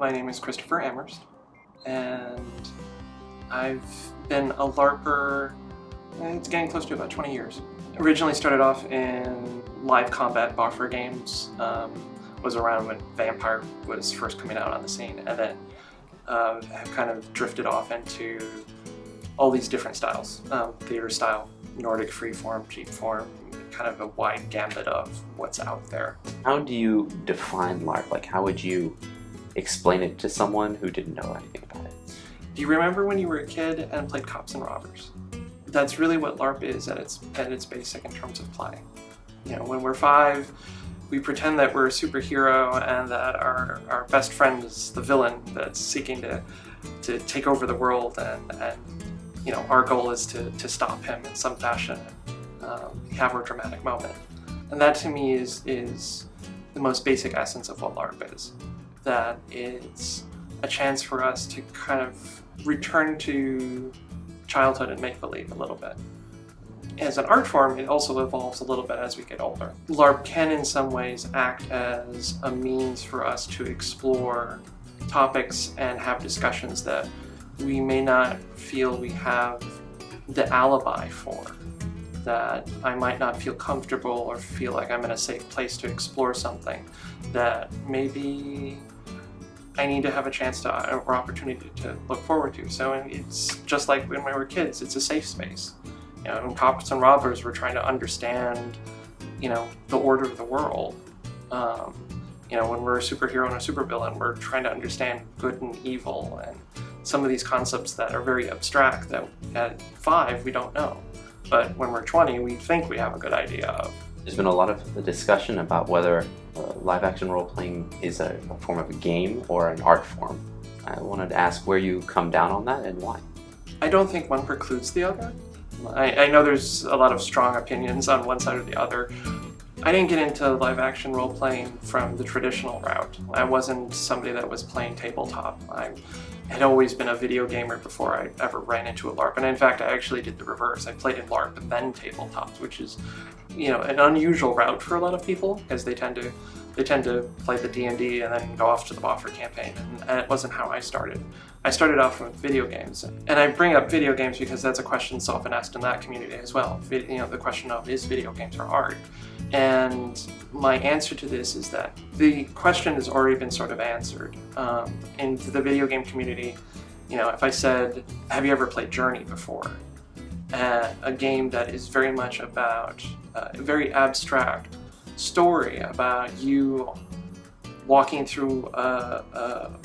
my name is Christopher Amherst, and I've been a LARPer, it's getting close to about 20 years. Originally started off in live combat boffer games, was around when Vampire was first coming out on the scene, and then have kind of drifted off into all these different styles, theater style, Nordic freeform, cheap form, kind of a wide gambit of what's out there. How do you define LARP? Like, how would you explain it to someone who didn't know anything about it? Do you remember when you were a kid and played cops and robbers? That's really what LARP is at its basic in terms of play. You know, when we're 5, we pretend that we're a superhero and that our best friend is the villain that's seeking to take over the world, and you know, our goal is to stop him in some fashion, have our dramatic moment. And that to me is the most basic essence of what LARP is. That it's a chance for us to kind of return to childhood and make-believe a little bit. As an art form, it also evolves a little bit as we get older. LARP can in some ways act as a means for us to explore topics and have discussions that we may not feel we have the alibi for. That I might not feel comfortable or feel like I'm in a safe place to explore something that maybe I need to have a chance to or opportunity to look forward to. So it's just like when we were kids, it's a safe space. You know, in Cops and Robbers, we're trying to understand, you know, the order of the world. You know, when we're a superhero and a supervillain, we're trying to understand good and evil and some of these concepts that are very abstract that at 5 we don't know. But when we're 20, we think we have a good idea of. There's been a lot of discussion about whether live-action role-playing is a form of a game or an art form. I wanted to ask where you come down on that and why. I don't think one precludes the other. I know there's a lot of strong opinions on one side or the other. I didn't get into live-action role-playing from the traditional route. I wasn't somebody that was playing tabletop. I had always been a video gamer before I ever ran into a LARP. And in fact, I actually did the reverse. I played in LARP and then tabletops, which is, you know, an unusual route for a lot of people because they tend to play the D&D and then go off to the boffer campaign. And it wasn't how I started. I started off with video games. And I bring up video games because that's a question that's often asked in that community as well. You know, the question of, is video games or art? And my answer to this is that the question has already been sort of answered. In the video game community, you know, if I said, have you ever played Journey before? A game that is very much about a very abstract story about you walking through a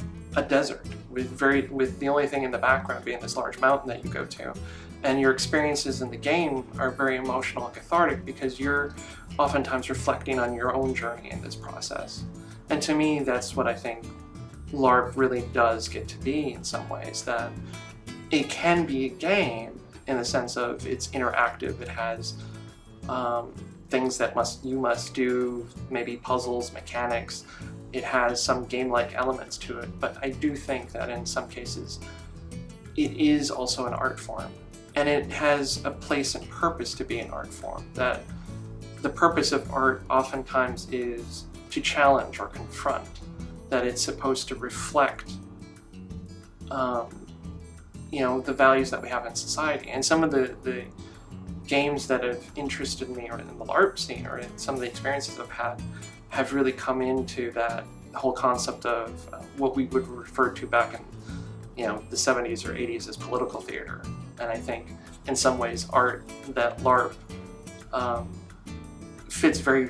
desert with the only thing in the background being this large mountain that you go to. And your experiences in the game are very emotional and cathartic because you're oftentimes reflecting on your own journey in this process. And to me, that's what I think LARP really does get to be in some ways, that it can be a game in the sense of it's interactive, it has things that you must do, maybe puzzles, mechanics, it has some game-like elements to it, but I do think that in some cases it is also an art form. And it has a place and purpose to be an art form. That the purpose of art oftentimes is to challenge or confront. That it's supposed to reflect, you know, the values that we have in society. And some of the games that have interested me, or in the LARP scene, or in some of the experiences I've had, have really come into that whole concept of what we would refer to back in, you know, the 70s or 80s as political theater. And I think in some ways art, that LARP fits very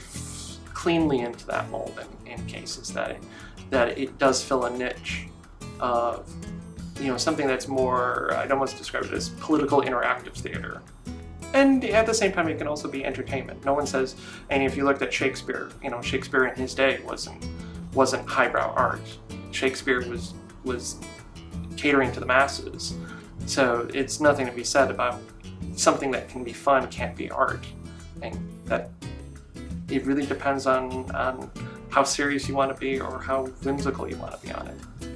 cleanly into that mold in cases that it does fill a niche of, you know, something that's more, I'd almost describe it as political interactive theater. And at the same time, it can also be entertainment. No one says, and if you looked at Shakespeare, you know, Shakespeare in his day wasn't highbrow art. Shakespeare was catering to the masses. So it's nothing to be said about something that can be fun can't be art. And that it really depends on how serious you want to be or how whimsical you want to be on it.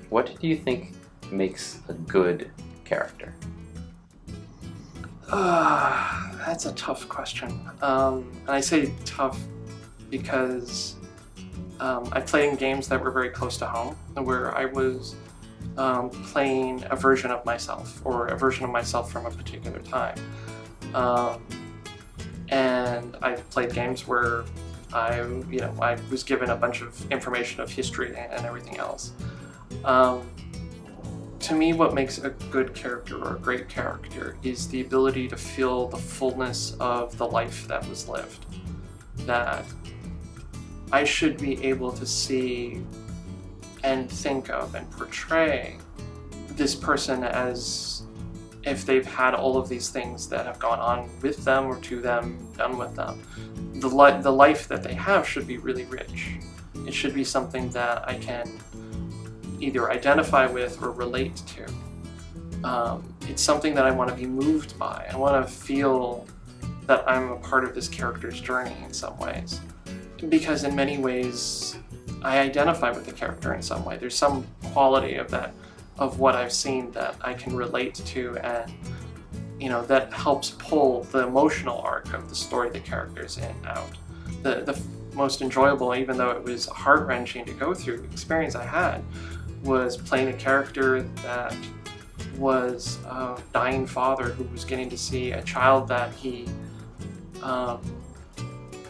What do you think makes a good character? That's a tough question. And I say tough because I played in games that were very close to home, where I was playing a version of myself, or a version of myself from a particular time. And I played games where I was given a bunch of information of history and everything else. To me, what makes a good character or a great character is the ability to feel the fullness of the life that was lived. That I should be able to see and think of and portray this person as if they've had all of these things that have gone on with them or to them, done with them. The life that they have should be really rich. It should be something that I can either identify with or relate to. It's something that I want to be moved by. I want to feel that I'm a part of this character's journey in some ways. Because in many ways, I identify with the character in some way. There's some quality of that, of what I've seen that I can relate to, and that helps pull the emotional arc of the story the character's in out. The most enjoyable, even though it was heart-wrenching to go through, experience I had was playing a character that was a dying father who was getting to see a child that he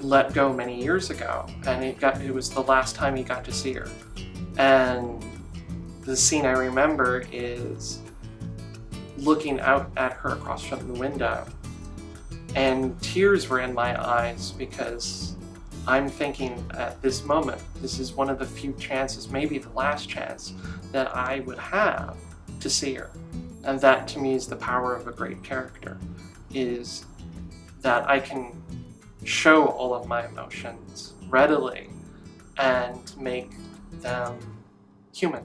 let go many years ago, and it was the last time he got to see her. And the scene I remember is looking out at her across from the window, and tears were in my eyes, because I'm thinking at this moment, this is one of the few chances, maybe the last chance, that I would have to see her. And that to me is the power of a great character, is that I can show all of my emotions readily and make them human.